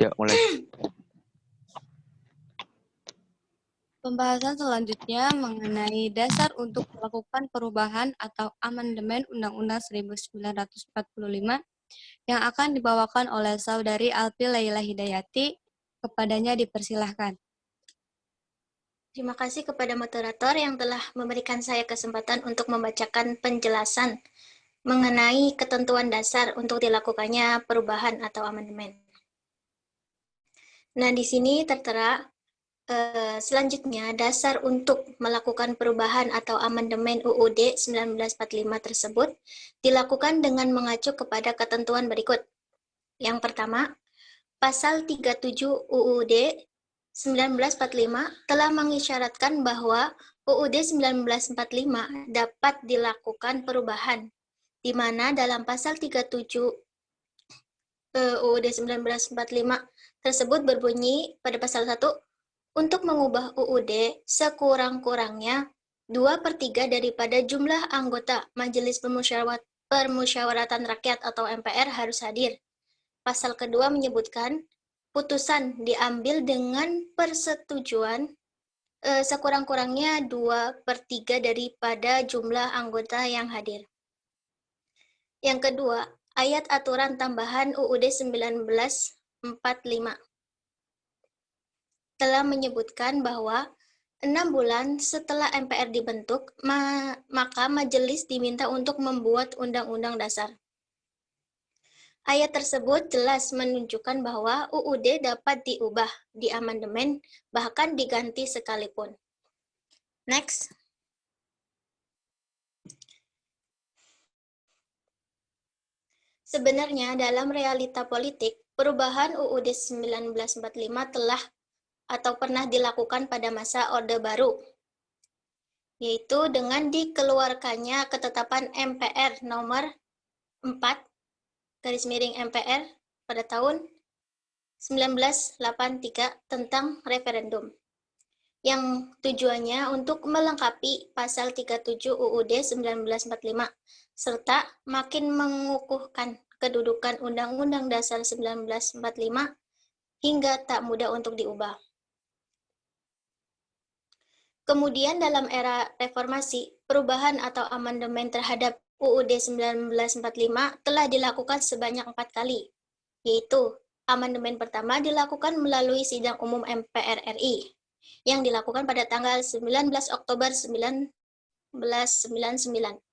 Ya, mulai. Pembahasan selanjutnya mengenai dasar untuk melakukan perubahan atau amandemen Undang-Undang 1945 yang akan dibawakan oleh Saudari Alfi Laila Hidayati. Kepadanya dipersilahkan. Terima kasih kepada moderator yang telah memberikan saya kesempatan untuk membacakan penjelasan mengenai ketentuan dasar untuk dilakukannya perubahan atau amandemen. Nah, di sini tertera selanjutnya dasar untuk melakukan perubahan atau amandemen UUD 1945 tersebut dilakukan dengan mengacu kepada ketentuan berikut. Yang pertama, Pasal 37 UUD 1945 telah mengisyaratkan bahwa UUD 1945 dapat dilakukan perubahan, di mana dalam pasal 37 UUD 1945 tersebut berbunyi pada pasal 1, untuk mengubah UUD sekurang-kurangnya 2/3 daripada jumlah anggota Majelis Permusyawaratan Rakyat atau MPR harus hadir. Pasal kedua menyebutkan putusan diambil dengan persetujuan sekurang-kurangnya 2/3 daripada jumlah anggota yang hadir. Yang kedua, ayat aturan tambahan UUD 1945 telah menyebutkan bahwa 6 bulan setelah MPR dibentuk, maka majelis diminta untuk membuat undang-undang dasar. Ayat tersebut jelas menunjukkan bahwa UUD dapat diubah, diamandemen, bahkan diganti sekalipun. Next. Sebenarnya dalam realita politik, perubahan UUD 1945 telah atau pernah dilakukan pada masa Orde Baru, yaitu dengan dikeluarkannya ketetapan MPR nomor 4/MPR pada tahun 1983 tentang referendum, yang tujuannya untuk melengkapi pasal 37 UUD 1945 serta makin mengukuhkan kedudukan Undang-Undang Dasar 1945 hingga tak mudah untuk diubah. Kemudian dalam era reformasi, perubahan atau amandemen terhadap UUD 1945 telah dilakukan sebanyak 4 kali, yaitu amandemen pertama dilakukan melalui Sidang Umum MPR RI, yang dilakukan pada tanggal 19 Oktober 1999.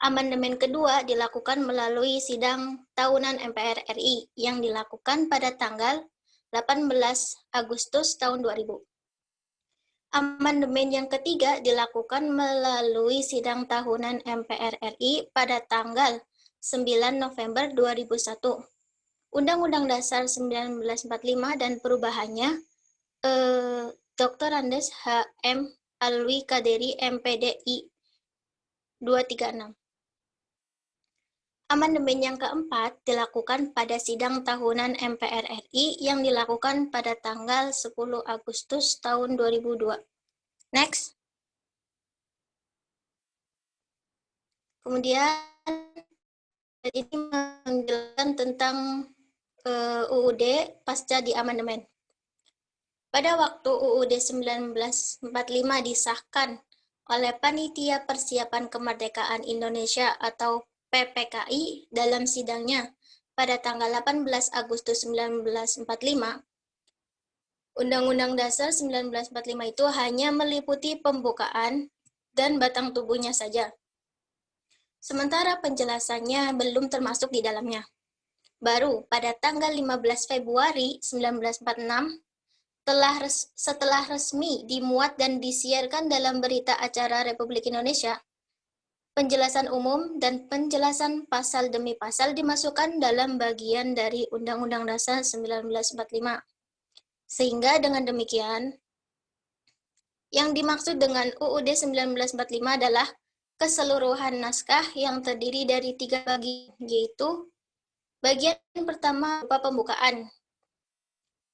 Amandemen kedua dilakukan melalui Sidang Tahunan MPR RI, yang dilakukan pada tanggal 18 Agustus tahun 2000. Amandemen yang ketiga dilakukan melalui Sidang Tahunan MPR RI pada tanggal 9 November 2001. Undang-Undang Dasar 1945 dan perubahannya, Dr. Andes H.M. Alwi Kaderi MPDI 236. Amandemen yang keempat dilakukan pada Sidang Tahunan MPR RI yang dilakukan pada tanggal 10 Agustus tahun 2002. Next. Kemudian ini menjelaskan tentang UUD pasca diamandemen. Pada waktu UUD 1945 disahkan oleh Panitia Persiapan Kemerdekaan Indonesia atau PPKI dalam sidangnya pada tanggal 18 Agustus 1945, Undang-Undang Dasar 1945 itu hanya meliputi pembukaan dan batang tubuhnya saja. Sementara penjelasannya belum termasuk di dalamnya. Baru pada tanggal 15 Februari 1946, setelah resmi dimuat dan disiarkan dalam berita acara Republik Indonesia, penjelasan umum dan penjelasan pasal demi pasal dimasukkan dalam bagian dari Undang-Undang Dasar 1945. Sehingga dengan demikian, yang dimaksud dengan UUD 1945 adalah keseluruhan naskah yang terdiri dari 3 bagian, yaitu bagian pertama berupa pembukaan,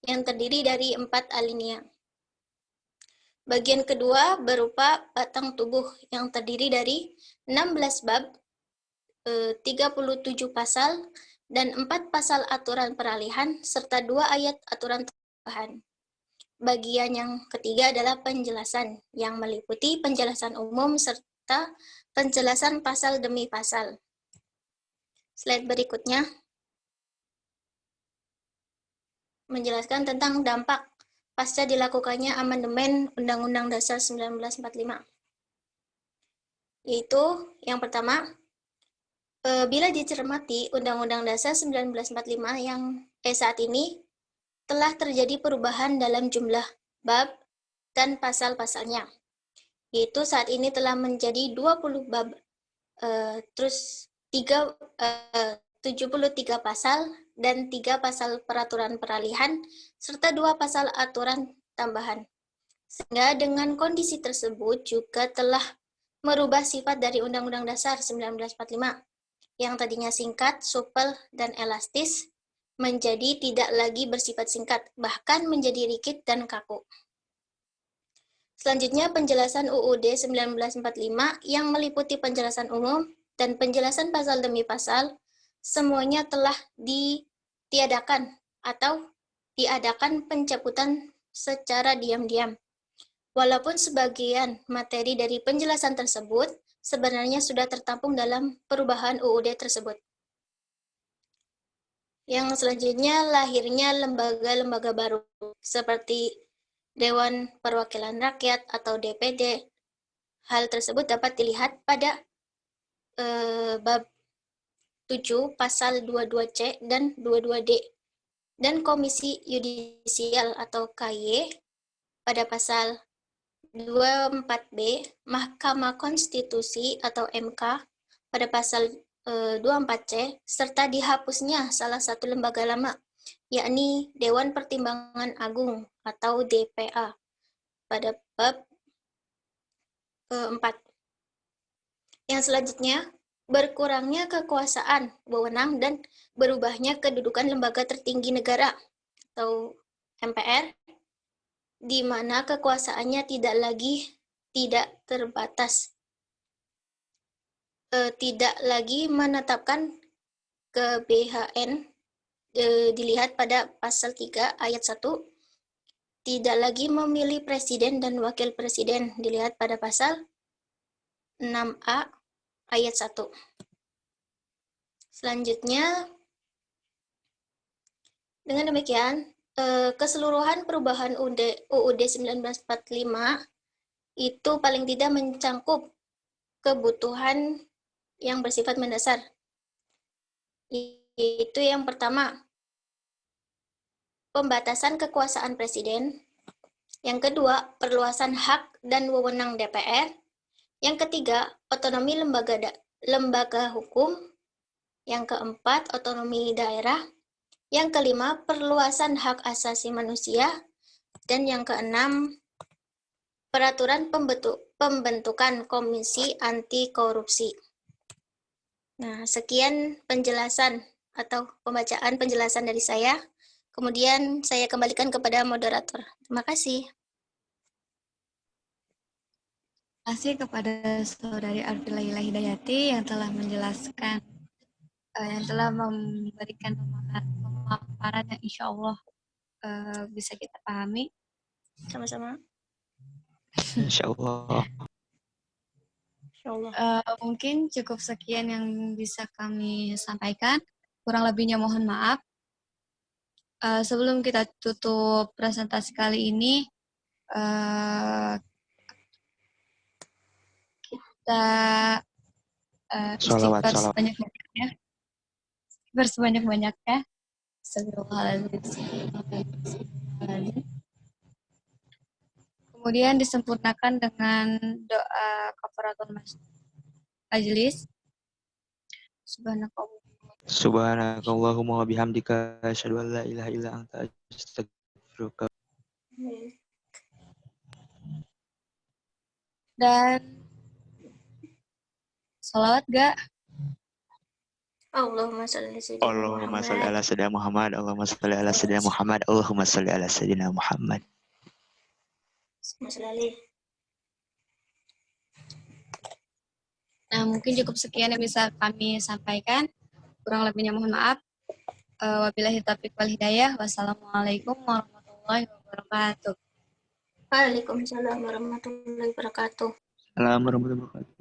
yang terdiri dari 4 alinea. Bagian kedua berupa batang tubuh yang terdiri dari 16 bab, 37 pasal, dan 4 pasal aturan peralihan, serta 2 ayat aturan tambahan. Bagian yang ketiga adalah penjelasan, yang meliputi penjelasan umum serta penjelasan pasal demi pasal. Slide berikutnya menjelaskan tentang dampak pasca dilakukannya amandemen Undang-Undang Dasar 1945. Yaitu yang pertama, bila dicermati Undang-Undang Dasar 1945 yang saat ini telah terjadi perubahan dalam jumlah bab dan pasal-pasalnya. Yaitu saat ini telah menjadi 20 bab, terus 73 pasal dan 3 pasal peraturan peralihan, serta 2 pasal aturan tambahan. Sehingga dengan kondisi tersebut juga telah merubah sifat dari Undang-Undang Dasar 1945, yang tadinya singkat, supel, dan elastis, menjadi tidak lagi bersifat singkat, bahkan menjadi rikid dan kaku. Selanjutnya, penjelasan UUD 1945 yang meliputi penjelasan umum dan penjelasan pasal demi pasal, semuanya telah ditiadakan atau diadakan pencabutan secara diam-diam. Walaupun sebagian materi dari penjelasan tersebut sebenarnya sudah tertampung dalam perubahan UUD tersebut. Yang selanjutnya, lahirnya lembaga-lembaga baru seperti Dewan Perwakilan Rakyat atau DPD. Hal tersebut dapat dilihat pada bab 7 pasal 22C dan 22D, dan Komisi Yudisial atau KY pada pasal 24B, Mahkamah Konstitusi atau MK pada pasal 24C, serta dihapusnya salah satu lembaga lama, yakni Dewan Pertimbangan Agung atau DPA pada bab 4. Yang selanjutnya, berkurangnya kekuasaan, wewenang, dan berubahnya kedudukan lembaga tertinggi negara atau MPR, di mana kekuasaannya tidak terbatas, tidak lagi menetapkan GBHN, dilihat pada pasal 3 ayat 1, tidak lagi memilih presiden dan wakil presiden, dilihat pada pasal 6A ayat 1. Selanjutnya, dengan demikian, keseluruhan perubahan UUD 1945 itu paling tidak mencangkup kebutuhan yang bersifat mendasar. Itu yang pertama, pembatasan kekuasaan presiden. Yang kedua, perluasan hak dan wewenang DPR. Yang ketiga, otonomi lembaga hukum. Yang keempat, otonomi daerah. Yang kelima, perluasan hak asasi manusia. Dan yang keenam, peraturan pembentukan komisi anti korupsi. Nah, sekian penjelasan atau pembacaan penjelasan dari saya. Kemudian saya kembalikan kepada moderator. Terima kasih. Terima kasih kepada Saudari Arfilaila Hidayati yang telah menjelaskan, yang telah memberikan pemaparan yang insya Allah bisa kita pahami. Sama-sama. Insya Allah. Mungkin cukup sekian yang bisa kami sampaikan. Kurang lebihnya mohon maaf. Sebelum kita tutup presentasi kali ini, kita istighfar sebanyak-banyaknya. Istighfar sebanyak-banyaknya. Kemudian disempurnakan dengan doa kafaratul majelis. Subhanakallahumma wa bihamdika asyhadu an la ilaha illa anta astaghfiruka. Dan sholawat gak? Allahumma sholli ala sayyidina Muhammad. Allahumma sholli ala sayyidina Muhammad. Allahumma sholli ala sayyidina Muhammad. Nah, mungkin cukup sekian yang bisa kami sampaikan. Kurang lebihnya mohon maaf. Wabillahi taufiq wal hidayah. Wassalamualaikum warahmatullahi wabarakatuh. Waalaikumsalam warahmatullahi wabarakatuh. Assalamualaikum warahmatullahi wabarakatuh.